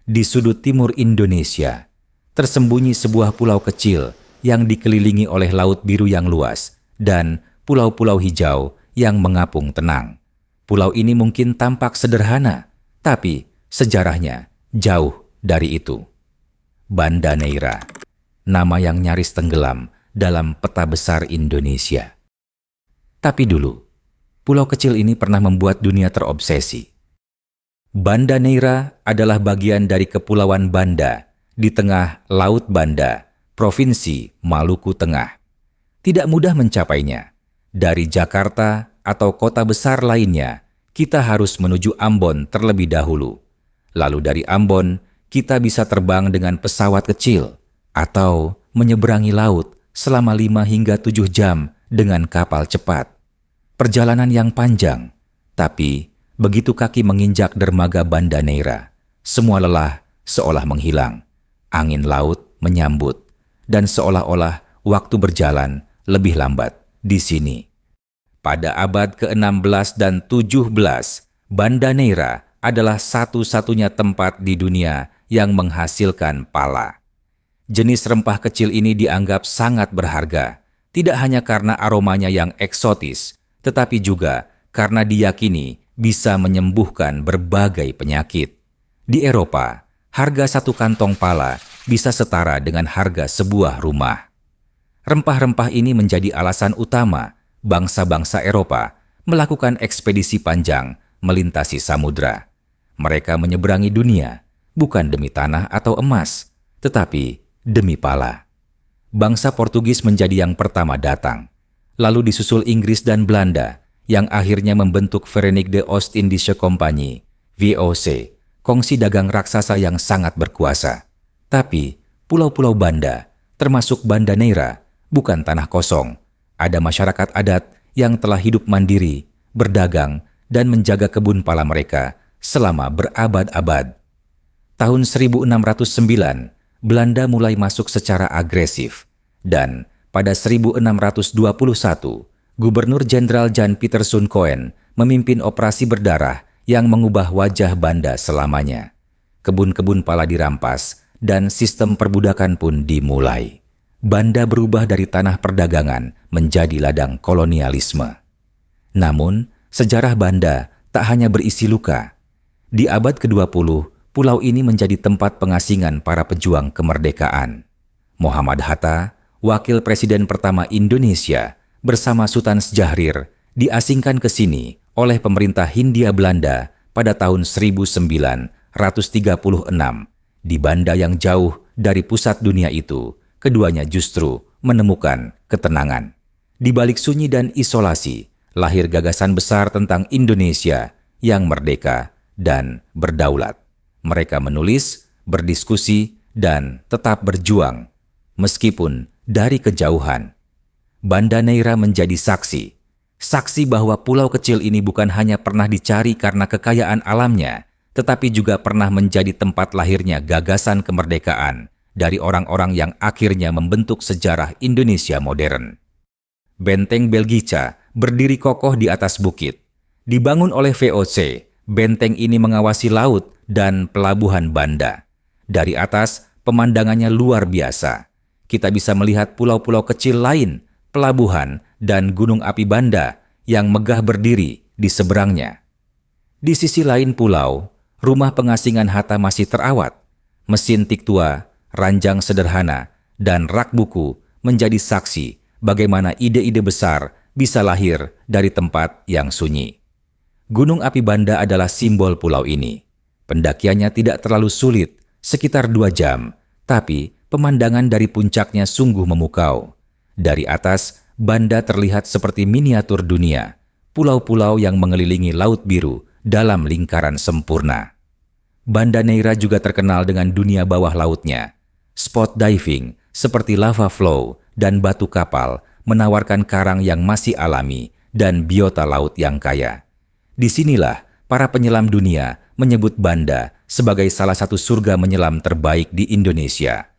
Di sudut timur Indonesia, tersembunyi sebuah pulau kecil yang dikelilingi oleh laut biru yang luas dan pulau-pulau hijau yang mengapung tenang. Pulau ini mungkin tampak sederhana, tapi sejarahnya jauh dari itu. Banda Neira, nama yang nyaris tenggelam dalam peta besar Indonesia. Tapi dulu, pulau kecil ini pernah membuat dunia terobsesi. Banda Neira adalah bagian dari Kepulauan Banda di tengah Laut Banda, Provinsi Maluku Tengah. Tidak mudah mencapainya. Dari Jakarta atau kota besar lainnya, kita harus menuju Ambon terlebih dahulu. Lalu dari Ambon, kita bisa terbang dengan pesawat kecil atau menyeberangi laut selama 5 hingga 7 jam dengan kapal cepat. Perjalanan yang panjang, tapi begitu kaki menginjak dermaga Banda Neira, semua lelah seolah menghilang. Angin laut menyambut, dan seolah-olah waktu berjalan lebih lambat di sini. Pada abad ke-16 dan 17, Banda Neira adalah satu-satunya tempat di dunia yang menghasilkan pala. Jenis rempah kecil ini dianggap sangat berharga, tidak hanya karena aromanya yang eksotis, tetapi juga karena diyakini bisa menyembuhkan berbagai penyakit. Di Eropa, harga satu kantong pala bisa setara dengan harga sebuah rumah. Rempah-rempah ini menjadi alasan utama bangsa-bangsa Eropa melakukan ekspedisi panjang melintasi samudra. Mereka menyeberangi dunia bukan demi tanah atau emas, tetapi demi pala. Bangsa Portugis menjadi yang pertama datang, lalu disusul Inggris dan Belanda, yang akhirnya membentuk Verenigde de Oost-Indische Compagnie, VOC, kongsi dagang raksasa yang sangat berkuasa. Tapi, pulau-pulau Banda, termasuk Banda Neira, bukan tanah kosong. Ada masyarakat adat yang telah hidup mandiri, berdagang, dan menjaga kebun pala mereka selama berabad-abad. Tahun 1609, Belanda mulai masuk secara agresif, dan pada 1621, Gubernur Jenderal Jan Pieterszoon Koen memimpin operasi berdarah yang mengubah wajah Banda selamanya. Kebun-kebun pala dirampas dan sistem perbudakan pun dimulai. Banda berubah dari tanah perdagangan menjadi ladang kolonialisme. Namun, sejarah Banda tak hanya berisi luka. Di abad ke-20, pulau ini menjadi tempat pengasingan para pejuang kemerdekaan. Muhammad Hatta, wakil presiden pertama Indonesia, bersama Sultan Syahrir diasingkan ke sini oleh pemerintah Hindia Belanda pada tahun 1936. Di Banda yang jauh dari pusat dunia itu, keduanya justru menemukan ketenangan. Di balik sunyi dan isolasi, lahir gagasan besar tentang Indonesia yang merdeka dan berdaulat. Mereka menulis, berdiskusi, dan tetap berjuang, meskipun dari kejauhan. Banda Neira menjadi saksi bahwa pulau kecil ini bukan hanya pernah dicari karena kekayaan alamnya, tetapi juga pernah menjadi tempat lahirnya gagasan kemerdekaan dari orang-orang yang akhirnya membentuk sejarah Indonesia modern. Benteng Belgica berdiri kokoh di atas bukit. Dibangun oleh VOC, benteng ini mengawasi laut dan pelabuhan Banda. Dari atas, pemandangannya luar biasa. Kita bisa melihat pulau-pulau kecil lain, pelabuhan, dan gunung api Banda yang megah berdiri di seberangnya. Di sisi lain pulau, rumah pengasingan Hatta masih terawat. Mesin tik tua, ranjang sederhana, dan rak buku menjadi saksi bagaimana ide-ide besar bisa lahir dari tempat yang sunyi. Gunung api Banda adalah simbol pulau ini. Pendakiannya tidak terlalu sulit, sekitar 2 jam, tapi pemandangan dari puncaknya sungguh memukau. Dari atas, Banda terlihat seperti miniatur dunia, pulau-pulau yang mengelilingi Laut Biru dalam lingkaran sempurna. Banda Neira juga terkenal dengan dunia bawah lautnya. Spot diving seperti lava flow dan batu kapal menawarkan karang yang masih alami dan biota laut yang kaya. Disinilah para penyelam dunia menyebut Banda sebagai salah satu surga menyelam terbaik di Indonesia.